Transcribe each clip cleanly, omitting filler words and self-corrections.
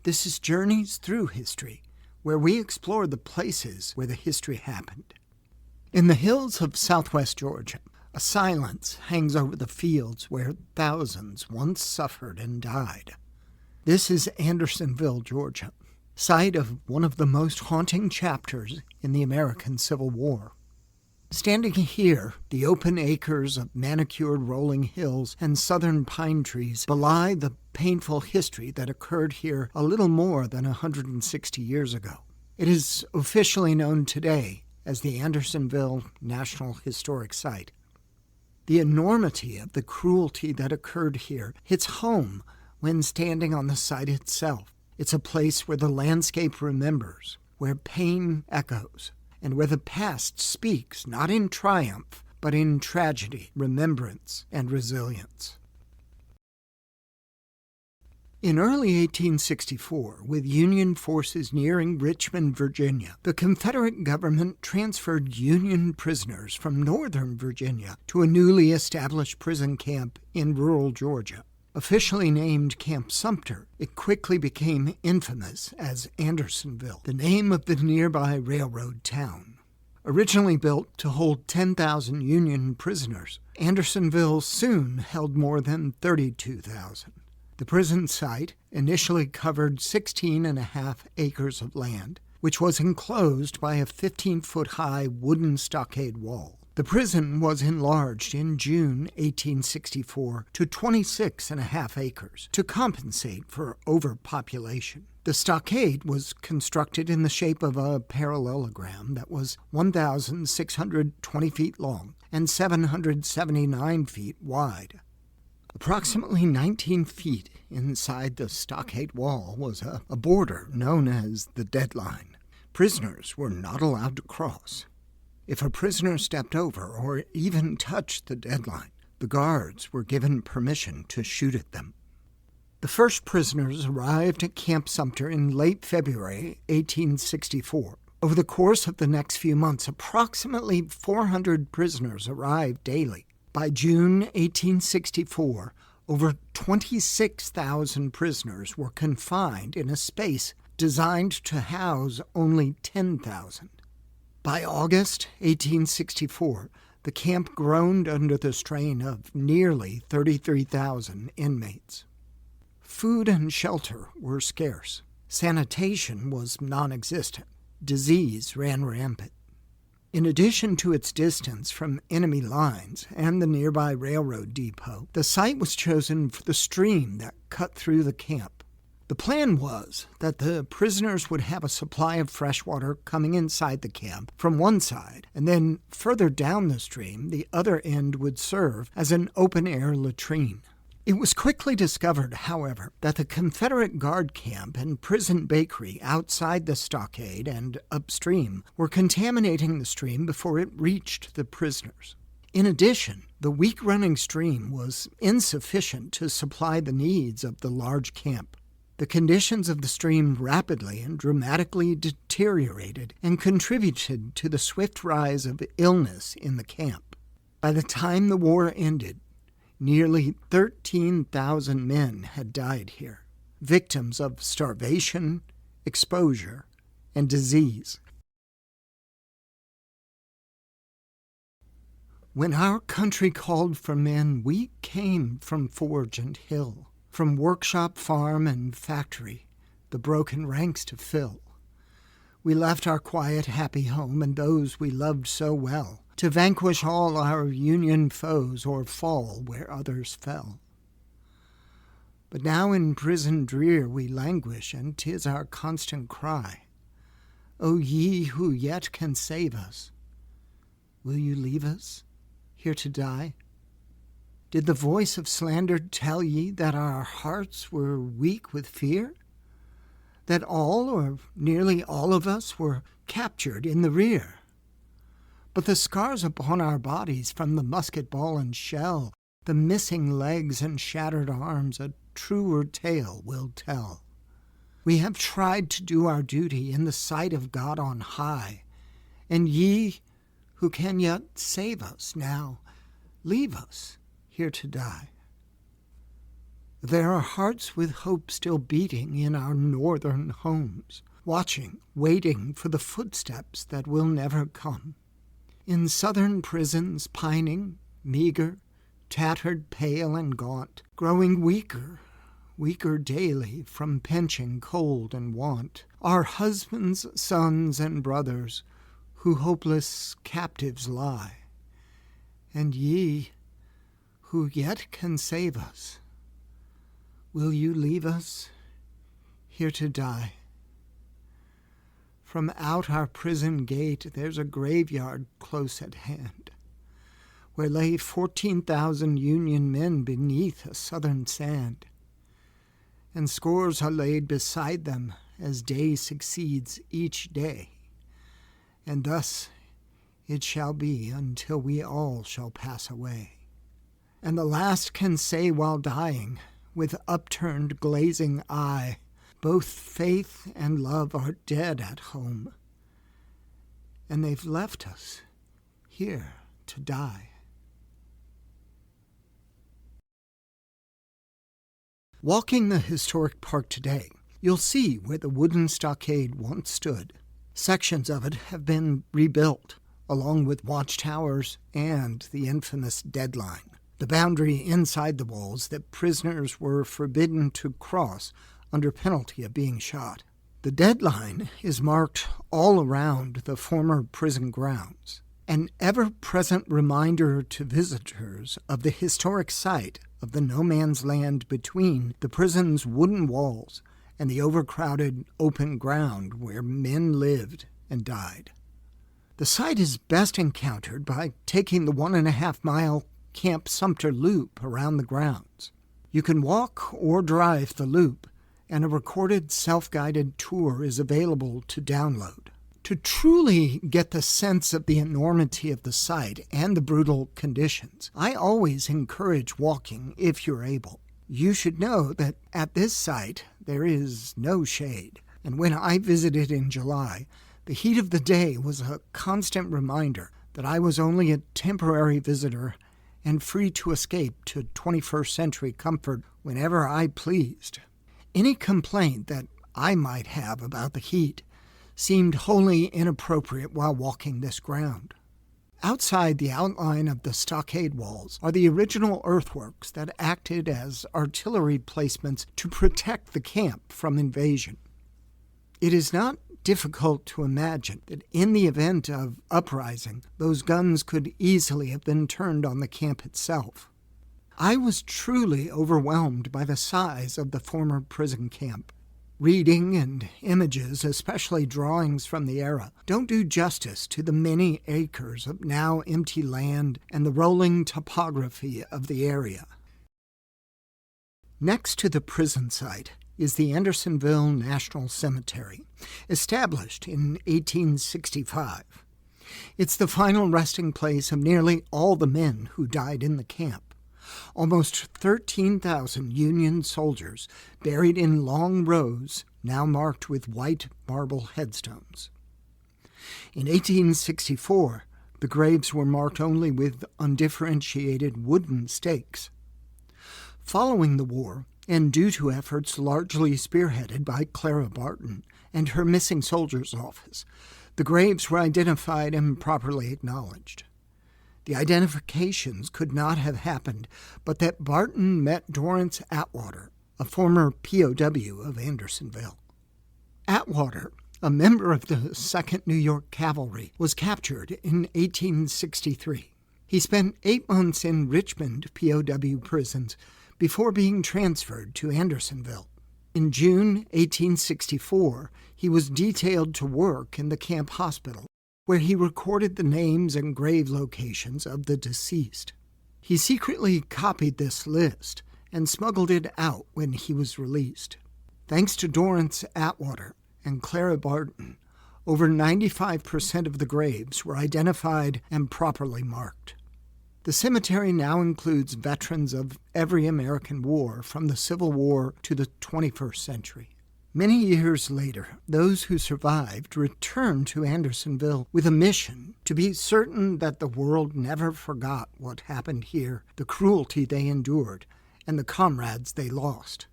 This is Journeys Through History, where we explore the places where the history happened. In the hills of southwest Georgia, a silence hangs over the fields where thousands once suffered and died. This is Andersonville, Georgia, site of one of the most haunting chapters in the American Civil War. Standing here, the open acres of manicured rolling hills and southern pine trees belie the painful history that occurred here a little more than 160 years ago. It is officially known today as the Andersonville National Historic Site. The enormity of the cruelty that occurred here hits home when standing on the site itself. It's a place where the landscape remembers, where pain echoes, and where the past speaks not in triumph, but in tragedy, remembrance, and resilience. In early 1864, with Union forces nearing Richmond, Virginia, the Confederate government transferred Union prisoners from northern Virginia to a newly established prison camp in rural Georgia. Officially named Camp Sumter, it quickly became infamous as Andersonville, the name of the nearby railroad town. Originally built to hold 10,000 Union prisoners, Andersonville soon held more than 32,000. The prison site initially covered 16.5 acres of land, which was enclosed by a 15-foot-high wooden stockade wall. The prison was enlarged in June 1864 to 26.5 acres to compensate for overpopulation. The stockade was constructed in the shape of a parallelogram that was 1,620 feet long and 779 feet wide. Approximately 19 feet inside the stockade wall was a border known as the deadline. Prisoners were not allowed to cross. If a prisoner stepped over or even touched the deadline, the guards were given permission to shoot at them. The first prisoners arrived at Camp Sumter in late February 1864. Over the course of the next few months, approximately 400 prisoners arrived daily. By June 1864, over 26,000 prisoners were confined in a space designed to house only 10,000. By August 1864, the camp groaned under the strain of nearly 33,000 inmates. Food and shelter were scarce. Sanitation was non-existent. Disease ran rampant. In addition to its distance from enemy lines and the nearby railroad depot, the site was chosen for the stream that cut through the camp. The plan was that the prisoners would have a supply of fresh water coming inside the camp from one side, and then further down the stream, the other end would serve as an open-air latrine. It was quickly discovered, however, that the Confederate guard camp and prison bakery outside the stockade and upstream were contaminating the stream before it reached the prisoners. In addition, the weak-running stream was insufficient to supply the needs of the large camp. The conditions of the stream rapidly and dramatically deteriorated and contributed to the swift rise of illness in the camp. By the time the war ended, nearly 13,000 men had died here, victims of starvation, exposure, and disease. When our country called for men, we came from forge and hill, from workshop, farm, and factory, the broken ranks to fill. We left our quiet, happy home and those we loved so well, to vanquish all our Union foes or fall where others fell. But now in prison drear we languish, and 'tis our constant cry, O ye who yet can save us, will you leave us here to die? Did the voice of slander tell ye that our hearts were weak with fear? That all or nearly all of us were captured in the rear? But the scars upon our bodies from the musket ball and shell, the missing legs and shattered arms, a truer tale will tell. We have tried to do our duty in the sight of God on high, and ye who can yet save us now, leave us here to die. There are hearts with hope still beating in our northern homes, watching, waiting for the footsteps that will never come. In southern prisons pining, meager, tattered, pale, and gaunt, growing weaker, weaker daily from pinching, cold, and want, are husbands, sons, and brothers who hopeless captives lie. And ye, who yet can save us, will you leave us here to die? From out our prison gate there's a graveyard close at hand, where lay 14,000 Union men beneath a Southern sand, and scores are laid beside them as day succeeds each day. And thus it shall be until we all shall pass away. And the last can say while dying, with upturned glazing eye, both faith and love are dead at home, and they've left us here to die. Walking the historic park today, you'll see where the wooden stockade once stood. Sections of it have been rebuilt, along with watchtowers and the infamous deadline, the boundary inside the walls that prisoners were forbidden to cross under penalty of being shot. The deadline is marked all around the former prison grounds, an ever-present reminder to visitors of the historic site of the no-man's land between the prison's wooden walls and the overcrowded open ground where men lived and died. The site is best encountered by taking the 1.5-mile Camp Sumter loop around the grounds. You can walk or drive the loop, and a recorded self-guided tour is available to download. To truly get the sense of the enormity of the site and the brutal conditions, I always encourage walking if you're able. You should know that at this site there is no shade, and when I visited in July, the heat of the day was a constant reminder that I was only a temporary visitor and free to escape to 21st century comfort whenever I pleased. Any complaint that I might have about the heat seemed wholly inappropriate while walking this ground. Outside the outline of the stockade walls are the original earthworks that acted as artillery placements to protect the camp from invasion. It is not difficult to imagine that in the event of uprising, those guns could easily have been turned on the camp itself. I was truly overwhelmed by the size of the former prison camp. Reading and images, especially drawings from the era, don't do justice to the many acres of now empty land and the rolling topography of the area. Next to the prison site is the Andersonville National Cemetery, established in 1865. It's the final resting place of nearly all the men who died in the camp. Almost 13,000 Union soldiers buried in long rows, now marked with white marble headstones. In 1864, the graves were marked only with undifferentiated wooden stakes. Following the war, and due to efforts largely spearheaded by Clara Barton and her Missing Soldiers Office, the graves were identified and properly acknowledged. The identifications could not have happened but that Barton met Dorrance Atwater, a former POW of Andersonville. Atwater, a member of the 2nd New York Cavalry, was captured in 1863. He spent 8 months in Richmond POW prisons before being transferred to Andersonville. In June 1864, he was detailed to work in the camp hospital, where he recorded the names and grave locations of the deceased. He secretly copied this list and smuggled it out when he was released. Thanks to Dorrance Atwater and Clara Barton, over 95% of the graves were identified and properly marked. The cemetery now includes veterans of every American war from the Civil War to the 21st century. Many years later, those who survived returned to Andersonville with a mission to be certain that the world never forgot what happened here, the cruelty they endured, and the comrades they lost.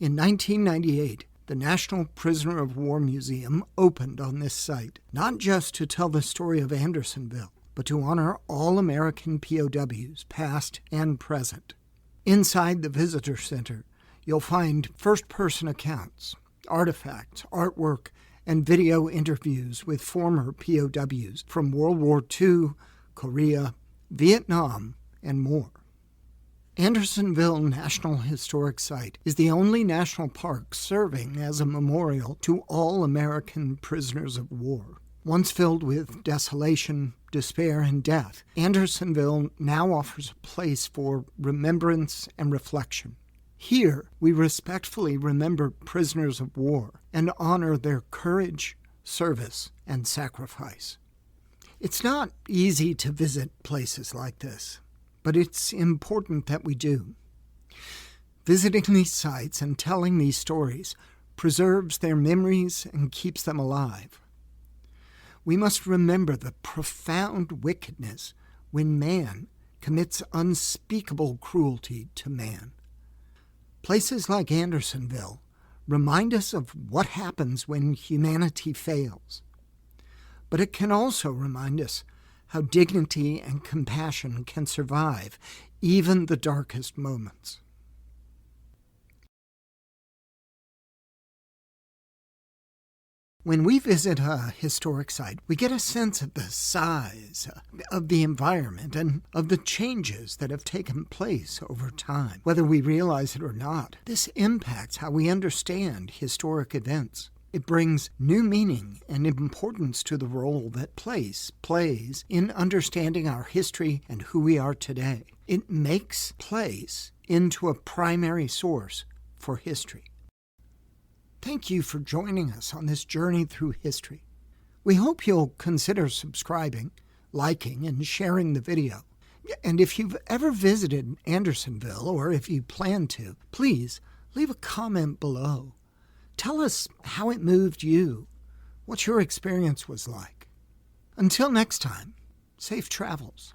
In 1998, the National Prisoner of War Museum opened on this site, not just to tell the story of Andersonville, but to honor all American POWs, past and present. Inside the visitor center, you'll find first-person accounts, artifacts, artwork, and video interviews with former POWs from World War II, Korea, Vietnam, and more. Andersonville National Historic Site is the only national park serving as a memorial to all American prisoners of war. Once filled with desolation, despair, and death, Andersonville now offers a place for remembrance and reflection. Here, we respectfully remember prisoners of war and honor their courage, service, and sacrifice. It's not easy to visit places like this, but it's important that we do. Visiting these sites and telling these stories preserves their memories and keeps them alive. We must remember the profound wickedness when man commits unspeakable cruelty to man. Places like Andersonville remind us of what happens when humanity fails. But it can also remind us how dignity and compassion can survive even the darkest moments. When we visit a historic site, we get a sense of the size of the environment and of the changes that have taken place over time. Whether we realize it or not, this impacts how we understand historic events. It brings new meaning and importance to the role that place plays in understanding our history and who we are today. It makes place into a primary source for history. Thank you for joining us on this journey through history. We hope you'll consider subscribing, liking, and sharing the video. And if you've ever visited Andersonville, or if you plan to, please leave a comment below. Tell us how it moved you, what your experience was like. Until next time, safe travels.